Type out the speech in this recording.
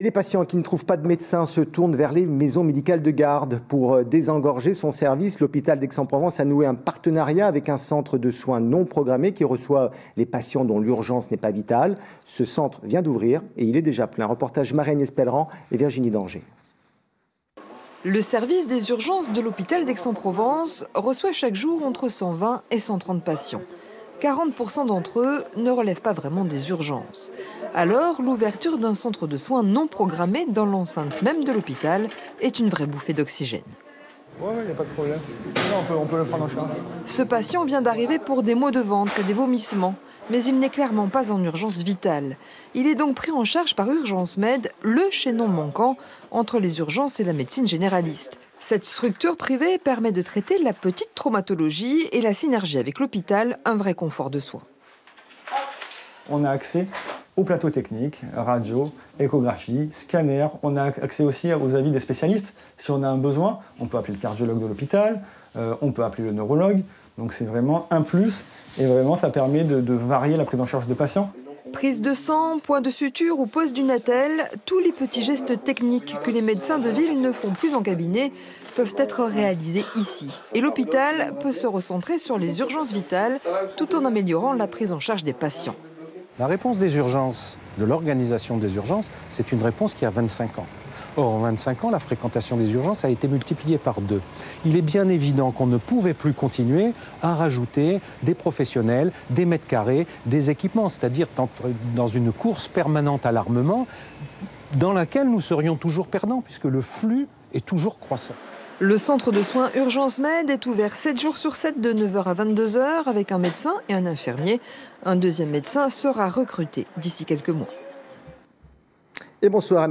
Les patients qui ne trouvent pas de médecin se tournent vers les maisons médicales de garde. Pour désengorger son service, l'hôpital d'Aix-en-Provence a noué un partenariat avec un centre de soins non programmés qui reçoit les patients dont l'urgence n'est pas vitale. Ce centre vient d'ouvrir et il est déjà plein. Reportage Marie-Agnès Pelleran et Virginie Danger. Le service des urgences de l'hôpital d'Aix-en-Provence reçoit chaque jour entre 120 et 130 patients. 40% d'entre eux ne relèvent pas vraiment des urgences. Alors, l'ouverture d'un centre de soins non programmé dans l'enceinte même de l'hôpital est une vraie bouffée d'oxygène. Oui, il n'y a pas de problème. On peut le prendre en charge. Ce patient vient d'arriver pour des maux de ventre et des vomissements, mais il n'est clairement pas en urgence vitale. Il est donc pris en charge par Urgence Med, le chaînon manquant entre les urgences et la médecine généraliste. Cette structure privée permet de traiter la petite traumatologie et la synergie avec l'hôpital, un vrai confort de soins. On a accès au plateau technique, radio, échographie, scanner. On a accès aussi aux avis des spécialistes. Si on a un besoin, on peut appeler le cardiologue de l'hôpital, on peut appeler le neurologue. Donc c'est vraiment un plus et vraiment ça permet de varier la prise en charge de patients. Prise de sang, point de suture ou pose d'une attelle, tous les petits gestes techniques que les médecins de ville ne font plus en cabinet peuvent être réalisés ici. Et l'hôpital peut se recentrer sur les urgences vitales tout en améliorant la prise en charge des patients. La réponse des urgences, de l'organisation des urgences, c'est une réponse qui a 25 ans. Or, en 25 ans, la fréquentation des urgences a été multipliée par 2. Il est bien évident qu'on ne pouvait plus continuer à rajouter des professionnels, des mètres carrés, des équipements, c'est-à-dire dans une course permanente à l'armement dans laquelle nous serions toujours perdants, puisque le flux est toujours croissant. Le centre de soins Urgence Med est ouvert 7 jours sur 7 de 9h à 22h avec un médecin et un infirmier. Un deuxième médecin sera recruté d'ici quelques mois. Et bonsoir.